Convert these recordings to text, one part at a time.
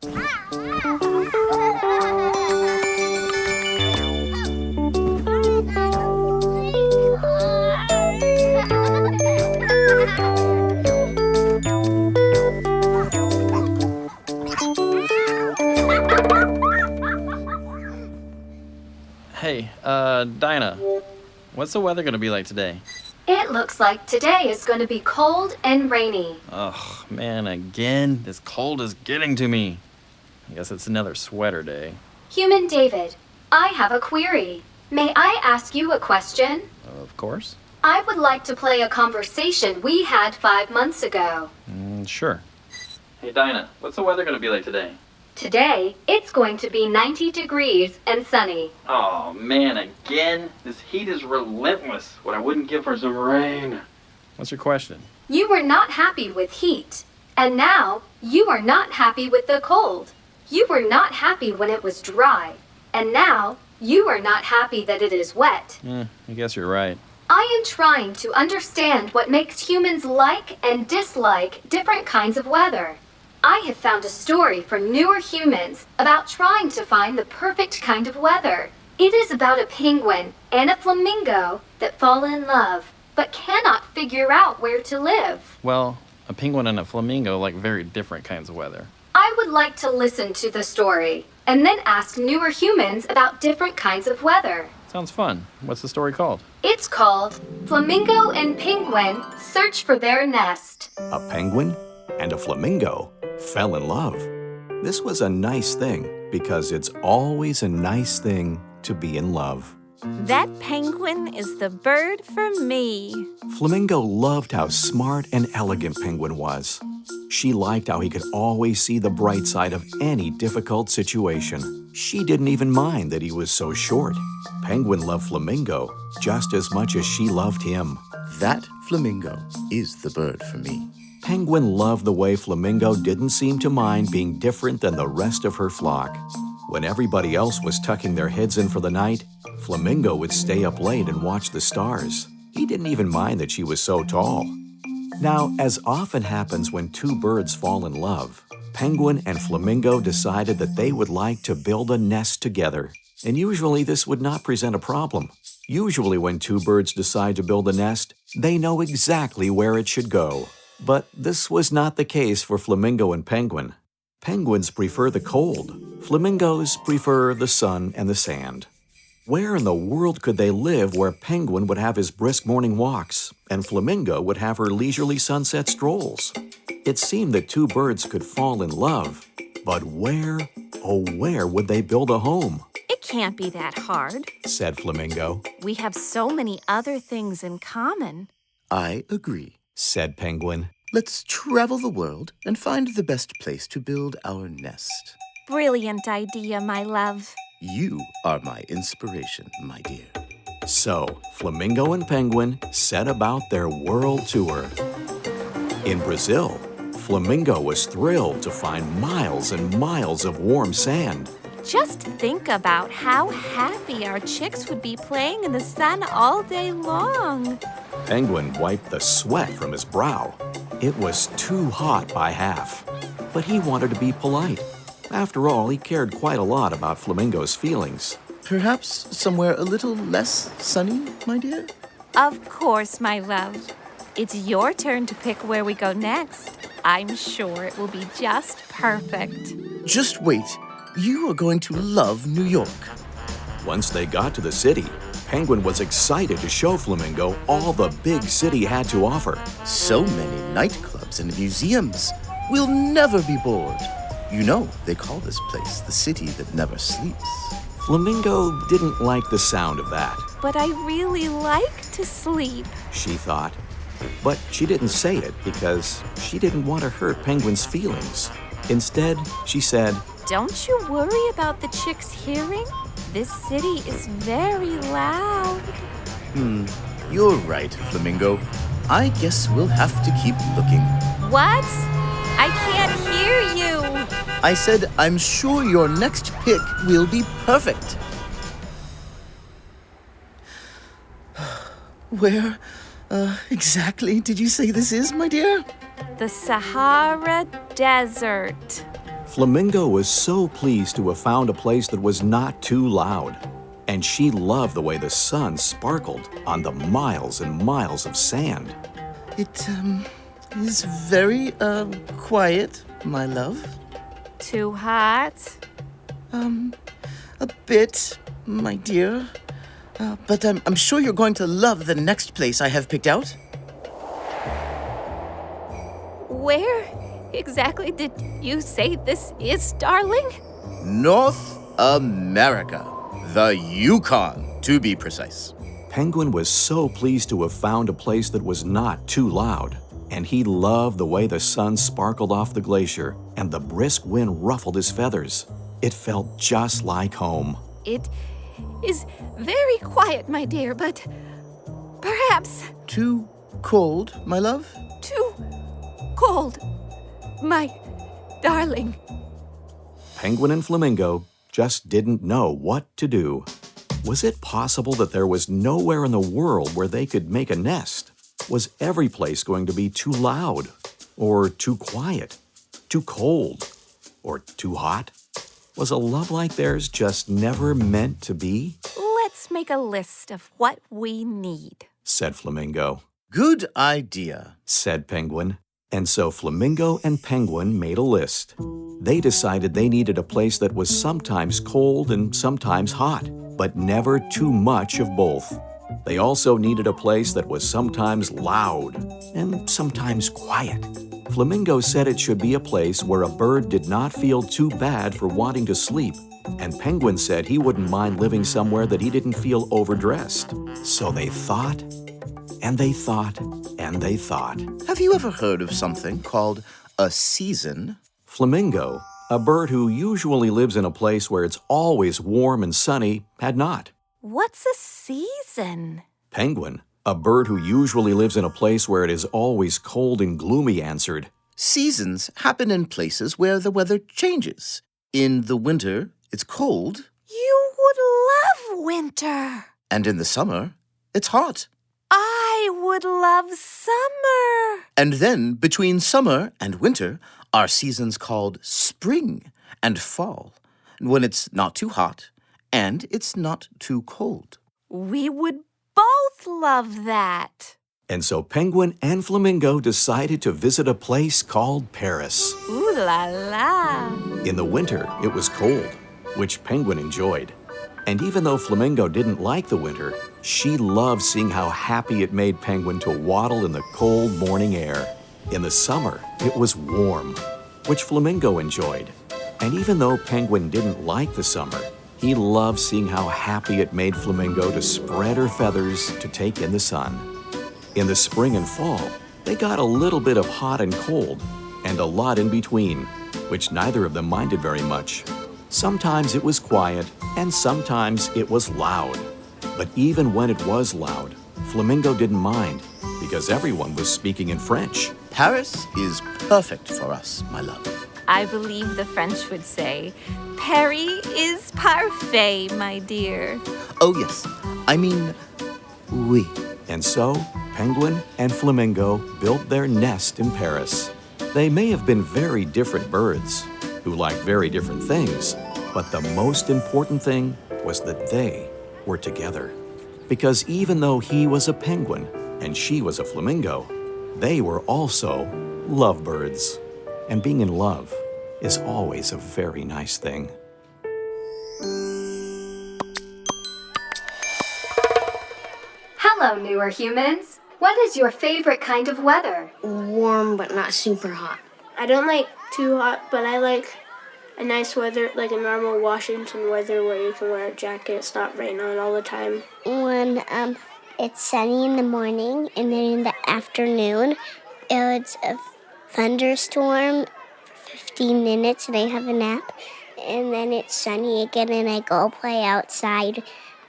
Hey, Dinah, what's the weather gonna be like today? It looks like today is going to be cold and rainy. Oh, man, again? This cold is getting to me. I guess it's another sweater day. Human David, I have a query. May I ask you a question? Of course. I would like to play a conversation we had 5 months ago. Sure. Hey, Dinah, what's the weather gonna be like today? Today, it's going to be 90 degrees and sunny. Oh, man, again? This heat is relentless. What I wouldn't give for some rain. What's your question? You were not happy with heat, and now you are not happy with the cold. You were not happy when it was dry, and now you are not happy that it is wet. I guess you're right. I am trying to understand what makes humans like and dislike different kinds of weather. I have found a story from Newer Humans about trying to find the perfect kind of weather. It is about a penguin and a flamingo that fall in love, but cannot figure out where to live. Well, a penguin and a flamingo like very different kinds of weather. I would like to listen to the story and then ask Newer Humans about different kinds of weather. Sounds fun. What's the story called? It's called Flamingo and Penguin Search for Their Nest. A penguin and a flamingo fell in love. This was a nice thing because it's always a nice thing to be in love. That penguin is the bird for me. Flamingo loved how smart and elegant Penguin was. She liked how he could always see the bright side of any difficult situation. She didn't even mind that he was so short. Penguin loved Flamingo just as much as she loved him. That flamingo is the bird for me. Penguin loved the way Flamingo didn't seem to mind being different than the rest of her flock. When everybody else was tucking their heads in for the night, Flamingo would stay up late and watch the stars. He didn't even mind that she was so tall. Now, as often happens when two birds fall in love, Penguin and Flamingo decided that they would like to build a nest together. And usually this would not present a problem. Usually when two birds decide to build a nest, they know exactly where it should go. But this was not the case for Flamingo and Penguin. Penguins prefer the cold. Flamingos prefer the sun and the sand. Where in the world could they live where Penguin would have his brisk morning walks and Flamingo would have her leisurely sunset strolls? It seemed that two birds could fall in love, but where, oh where would they build a home? It can't be that hard, said Flamingo. We have so many other things in common. I agree, said Penguin. Let's travel the world and find the best place to build our nest. Brilliant idea, my love. You are my inspiration, my dear. So, Flamingo and Penguin set about their world tour. In Brazil, Flamingo was thrilled to find miles and miles of warm sand. Just think about how happy our chicks would be playing in the sun all day long. Penguin wiped the sweat from his brow. It was too hot by half, but he wanted to be polite. After all, he cared quite a lot about Flamingo's feelings. Perhaps somewhere a little less sunny, my dear? Of course, my love. It's your turn to pick where we go next. I'm sure it will be just perfect. Just wait. You are going to love New York. Once they got to the city, Penguin was excited to show Flamingo all the big city had to offer. So many nightclubs and museums. We'll never be bored. You know, they call this place the city that never sleeps. Flamingo didn't like the sound of that. But I really like to sleep, she thought. But she didn't say it because she didn't want to hurt Penguin's feelings. Instead, she said, Don't you worry about the chicks hearing? This city is very loud. You're right, Flamingo. I guess we'll have to keep looking. What? I can't hear you. I said I'm sure your next pick will be perfect. Where exactly did you say this is, my dear? The Sahara Desert. Flamingo was so pleased to have found a place that was not too loud, and she loved the way the sun sparkled on the miles and miles of sand. It, is very, quiet, my love. Too hot? A bit, my dear. But I'm sure you're going to love the next place I have picked out. Where exactly did you say this is, darling? North America. The Yukon, to be precise. Penguin was so pleased to have found a place that was not too loud, and he loved the way the sun sparkled off the glacier and the brisk wind ruffled his feathers. It felt just like home. It is very quiet, my dear, but perhaps Too cold, my love? too cold, my darling. Penguin and Flamingo just didn't know what to do. Was it possible that there was nowhere in the world where they could make a nest? Was every place going to be too loud, or too quiet, too cold, or too hot? Was a love like theirs just never meant to be? Let's make a list of what we need, Said Flamingo. Good idea. Said Penguin. And so Flamingo and Penguin made a list. They decided they needed a place that was sometimes cold and sometimes hot, but never too much of both. They also needed a place that was sometimes loud and sometimes quiet. Flamingo said it should be a place where a bird did not feel too bad for wanting to sleep, and Penguin said he wouldn't mind living somewhere that he didn't feel overdressed. So they thought, and they thought, and they thought. Have you ever heard of something called a season? Flamingo, a bird who usually lives in a place where it's always warm and sunny, had not. What's a season? Penguin, a bird who usually lives in a place where it is always cold and gloomy, answered. Seasons happen in places where the weather changes. In the winter, it's cold, You would love winter. and in the summer, it's hot. I would love summer. And then, between summer and winter, are seasons called spring and fall, when it's not too hot and it's not too cold. We would both love that. And so Penguin and Flamingo decided to visit a place called Paris. Ooh la la. In the winter, it was cold, which Penguin enjoyed. And even though Flamingo didn't like the winter, she loved seeing how happy it made Penguin to waddle in the cold morning air. In the summer, it was warm, which Flamingo enjoyed. And even though Penguin didn't like the summer, he loved seeing how happy it made Flamingo to spread her feathers to take in the sun. In the spring and fall, they got a little bit of hot and cold, and a lot in between, which neither of them minded very much. Sometimes it was quiet, and sometimes it was loud. But even when it was loud, Flamingo didn't mind, because everyone was speaking in French. Paris is perfect for us, my love. I believe the French would say, Paris is parfait, my dear. Oh, yes. I mean, oui. And so, Penguin and Flamingo built their nest in Paris. They may have been very different birds, who liked very different things, but the most important thing was that they were together. Because even though he was a penguin and she was a flamingo, they were also lovebirds. And being in love is always a very nice thing. Hello, newer humans. What is your favorite kind of weather? Warm but not super hot. I don't like too hot, but I like a nice weather, like a normal Washington weather where you can wear a jacket, it's not raining on all the time. When it's sunny in the morning and then in the afternoon, it's a thunderstorm for 15 minutes and I have a nap. And then it's sunny again and I go play outside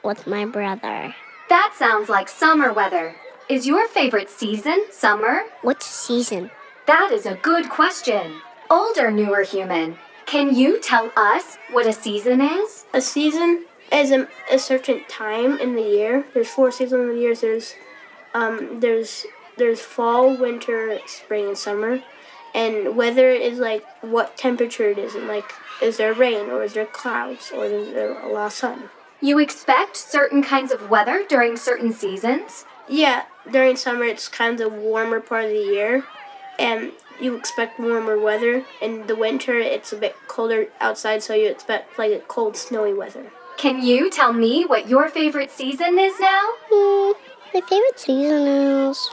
with my brother. That sounds like summer weather. Is your favorite season summer? What's season? That is a good question. Older, newer human, can you tell us what a season is? A season is a certain time in the year. There's 4 seasons in the year. There's fall, winter, spring, and summer. And weather is like what temperature it is, and like, is there rain, or is there clouds, or is there a lot of sun? You expect certain kinds of weather during certain seasons? Yeah, during summer it's kind of the warmer part of the year, and you expect warmer weather. In the winter it's a bit colder outside, so you expect like a cold, snowy weather. Can you tell me what your favorite season is now? My favorite season is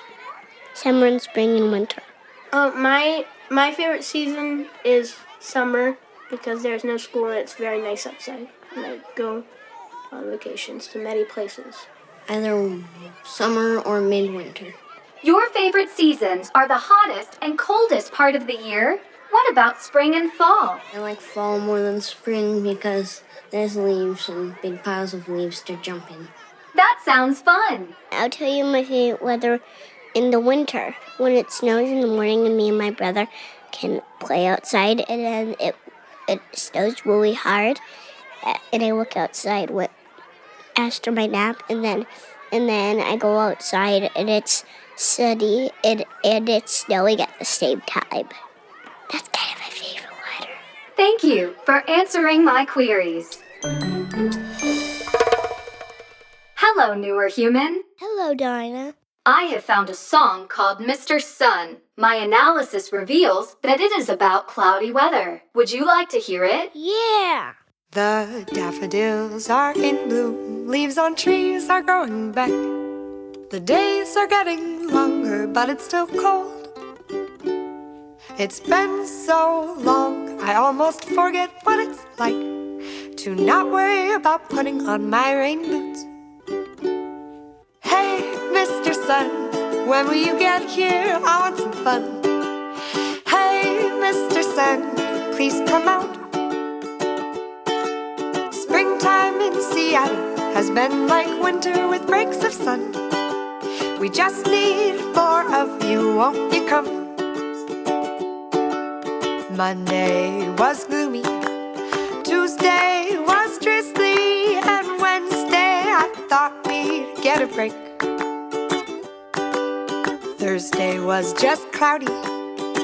summer and spring and winter. My favorite season is summer because there's no school and it's very nice outside. And I go on vacations to many places. Either summer or midwinter. Your favorite seasons are the hottest and coldest part of the year. What about spring and fall? I like fall more than spring because there's leaves and big piles of leaves to jump in. That sounds fun. I'll tell you my favorite weather in the winter, when it snows in the morning and me and my brother can play outside, and then it snows really hard, and I look outside after my nap, and then I go outside and it's sunny and it's snowing at the same time. That's kind of my favorite weather. Thank you for answering my queries. Hello, newer human. Hello, Dinah. I have found a song called Mr. Sun. My analysis reveals that it is about cloudy weather. Would you like to hear it? Yeah. The daffodils are in bloom, leaves on trees are growing back. The days are getting longer, but it's still cold. It's been so long, I almost forget what it's like to not worry about putting on my rain boots. Hey, Mr. Sun, when will you get here? I want some fun. Hey, Mr. Sun, please come out. Springtime in Seattle has been like winter with breaks of sun. We just need more of you, won't you come? Monday was gloomy, Tuesday was drizzly, and Wednesday I thought we'd get a break. Thursday was just cloudy,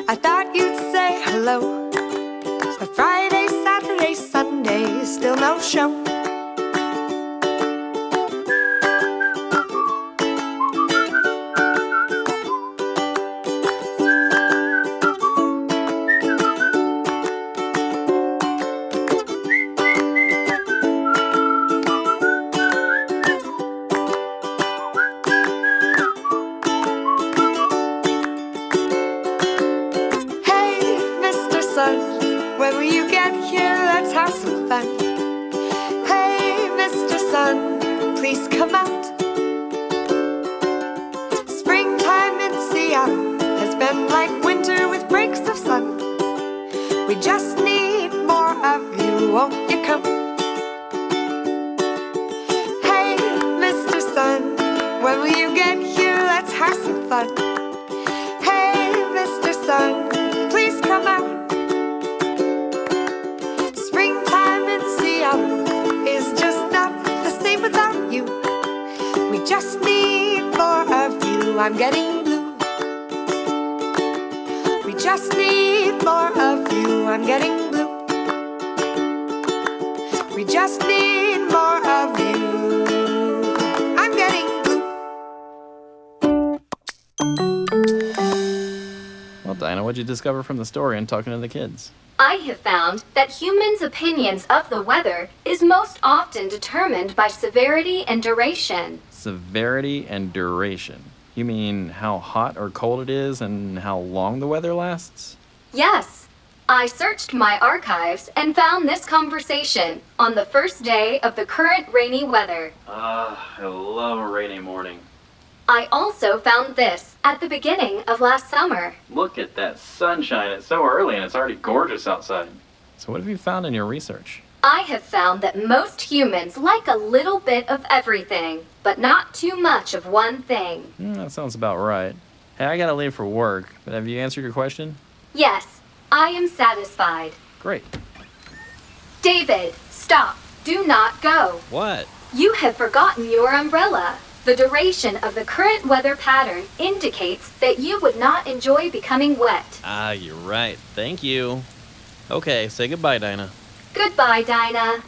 I thought you'd say hello. But Friday, Saturday, Sunday, still no show. When will you get here? Let's have some fun. Hey, Mr. Sun, please come out. Springtime in Seattle has been like winter with breaks of sun. We just need more of you, won't you come? Hey, Mr. Sun, when will you get here? Let's have some fun. Hey, Mr. Sun, please come out. Is just not the same without you. We just need more of you. I'm getting blue. We just need more of you. I'm getting blue. We just need more of you. I'm getting blue. Well, Dinah, what'd you discover from the story and talking to the kids? I have found that humans' opinions of the weather is most often determined by severity and duration. Severity and duration. You mean how hot or cold it is and how long the weather lasts? Yes. I searched my archives and found this conversation on the first day of the current rainy weather. I love a rainy morning. I also found this at the beginning of last summer. Look at that sunshine. It's so early and it's already gorgeous outside. So what have you found in your research? I have found that most humans like a little bit of everything, but not too much of one thing. That sounds about right. Hey, I gotta leave for work, but have you answered your question? Yes, I am satisfied. Great. David, stop. Do not go. What? You have forgotten your umbrella. The duration of the current weather pattern indicates that you would not enjoy becoming wet. Ah, you're right. Thank you. Okay, say goodbye, Dinah. Goodbye, Dinah.